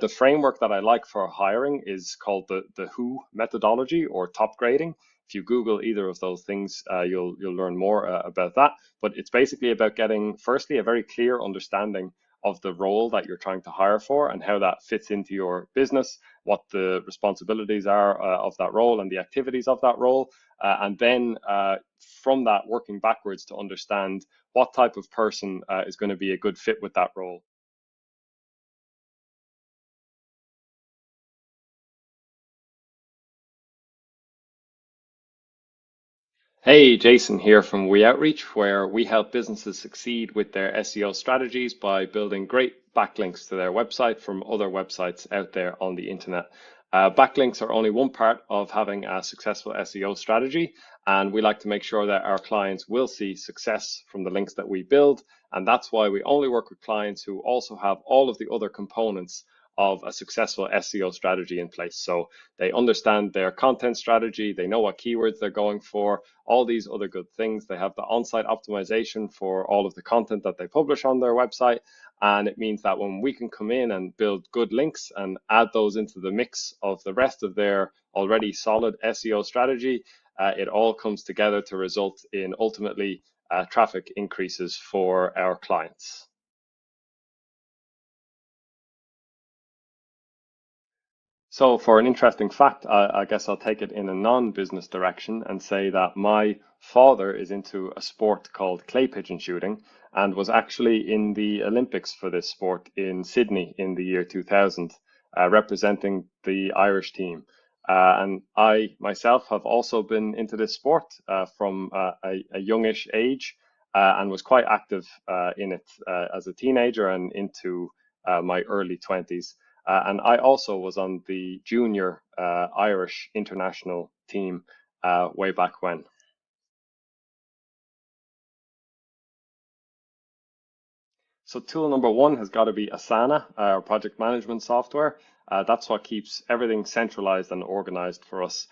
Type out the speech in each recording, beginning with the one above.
The framework that I like for hiring is called the WHO methodology, or top grading. If you Google either of those things, you'll learn more about that. But it's basically about getting, firstly, a very clear understanding of the role that you're trying to hire for and how that fits into your business, what the responsibilities are of that role and the activities of that role, and then from that, working backwards to understand what type of person is going to be a good fit with that role. Hey, Jason here from We Outreach, where we help businesses succeed with their SEO strategies by building great backlinks to their website from other websites out there on the internet. Backlinks are only one part of having a successful SEO strategy, and we like to make sure that our clients will see success from the links that we build. And that's why we only work with clients who also have all of the other components of a successful SEO strategy in place. So they understand their content strategy, they know what keywords they're going for, all these other good things. They have the on-site optimization for all of the content that they publish on their website. And it means that when we can come in and build good links and add those into the mix of the rest of their already solid SEO strategy, it all comes together to result in ultimately traffic increases for our clients. So for an interesting fact, I guess I'll take it in a non-business direction and say that my father is into a sport called clay pigeon shooting and was actually in the Olympics for this sport in Sydney in the year 2000, representing the Irish team. And I myself have also been into this sport from a youngish age and was quite active in it as a teenager and into my early 20s. And I also was on the junior Irish international team way back when. So tool number one has got to be Asana, our project management software. That's what keeps everything centralized and organized for us.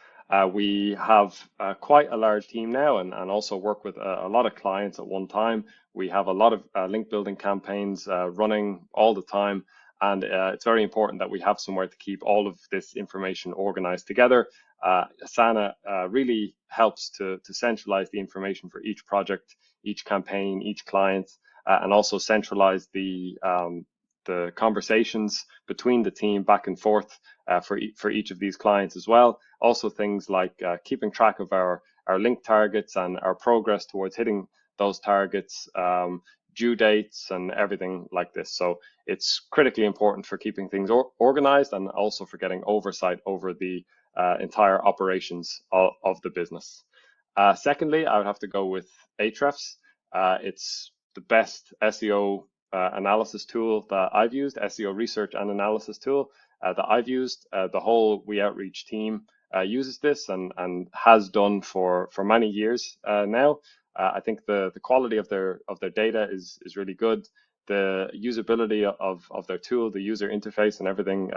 We have quite a large team now and also work with a lot of clients at one time. We have a lot of link building campaigns running all the time. And it's very important that we have somewhere to keep all of this information organized together. Asana really helps to centralize the information for each project, each campaign, each client, and also centralize the conversations between the team back and forth for each of these clients as well. Also things like keeping track of our link targets and our progress towards hitting those targets, due dates and everything like this. So it's critically important for keeping things organized and also for getting oversight over the entire operations of the business. Secondly, I would have to go with Ahrefs. It's the best SEO analysis tool that I've used, SEO research and analysis tool that I've used. The whole We Outreach team uses this and has done for many years now. I think the quality of their data is really good. The usability of their tool, the user interface and everything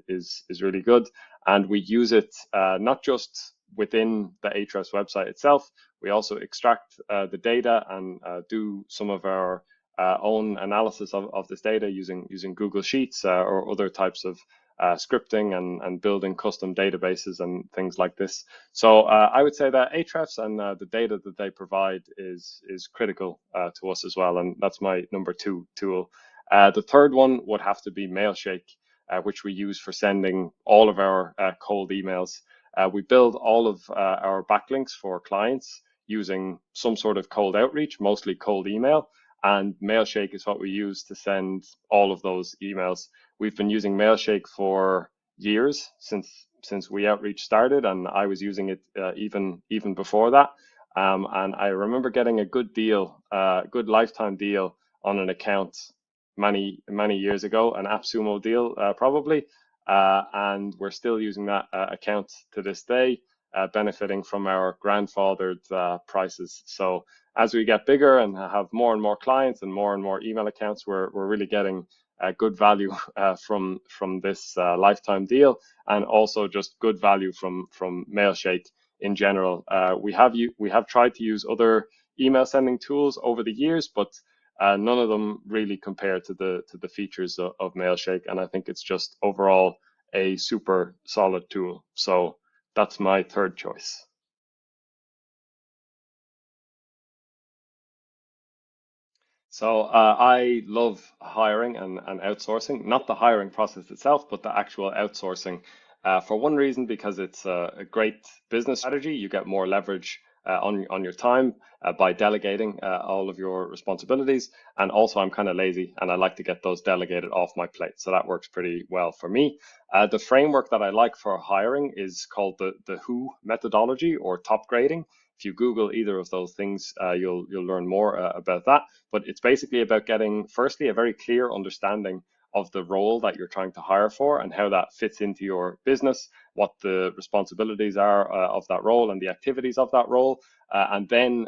is really good. And we use it not just within the Ahrefs website itself. We also extract the data and do some of our own analysis of this data using Google Sheets or other types of scripting and building custom databases and things like this. So I would say that Ahrefs and the data that they provide is critical to us as well, and that's my number two tool. The third one would have to be Mailshake, which we use for sending all of our cold emails. We build all of our backlinks for clients using some sort of cold outreach, mostly cold email, and Mailshake is what we use to send all of those emails. We've been using Mailshake for years since We Outreach started, and I was using it even before that. And I remember getting a good deal, good lifetime deal on an account many years ago, an AppSumo deal probably, and we're still using that account to this day, benefiting from our grandfathered prices. So as we get bigger and have more and more clients and more email accounts, we're really getting good value from this lifetime deal, and also just good value from Mailshake in general. We have tried to use other email sending tools over the years, but none of them really compare to the features of Mailshake, and I think it's just overall a super solid tool. So that's my third choice. So I love hiring and outsourcing, not the hiring process itself, but the actual outsourcing. For one reason, because it's a great business strategy. You get more leverage on your time by delegating all of your responsibilities. And also, I'm kind of lazy and I like to get those delegated off my plate. So that works pretty well for me. The framework that I like for hiring is called the WHO methodology, or top grading. If you Google either of those things, you'll learn more about that. But it's basically about getting, firstly, a very clear understanding of the role that you're trying to hire for and how that fits into your business, what the responsibilities are of that role and the activities of that role. And then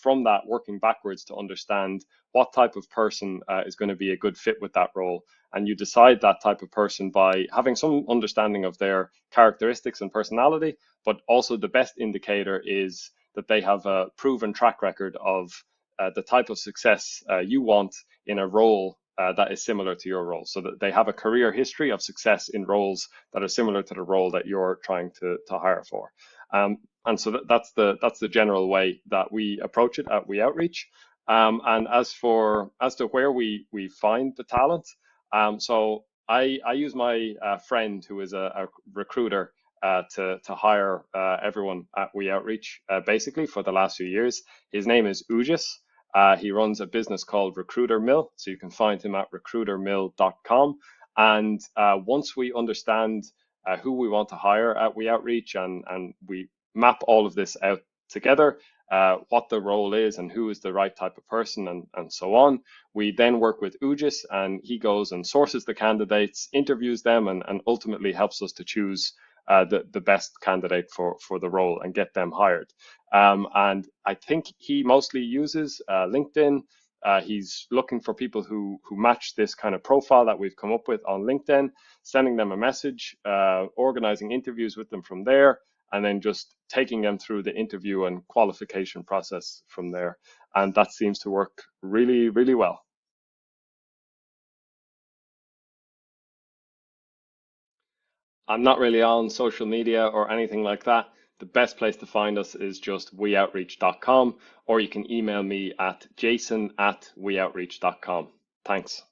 from that, working backwards to understand what type of person is going to be a good fit with that role. And you decide that type of person by having some understanding of their characteristics and personality, but also the best indicator is that they have a proven track record of the type of success you want in a role that is similar to your role, so that they have a career history of success in roles that are similar to the role that you're trying to hire for. And so that's the general way that we approach it at We Outreach. And as to where we find the talent, so I use my friend who is a recruiter to hire everyone at We Outreach basically for the last few years. His name is Ujis. He runs a business called Recruiter Mill, so you can find him at recruitermill.com. And once we understand who we want to hire at We Outreach, and we map all of this out together, what the role is and who is the right type of person, and so on, we then work with Ujis, and he goes and sources the candidates, interviews them, and ultimately helps us to choose the best candidate for the role and get them hired. And I think he mostly uses LinkedIn. He's looking for people who match this kind of profile that we've come up with on LinkedIn, sending them a message, organizing interviews with them from there, and then just taking them through the interview and qualification process from there. And that seems to work really, really well. I'm not really on social media or anything like that. The best place to find us is just weoutreach.com, or you can email me at jason@weoutreach.com. Thanks.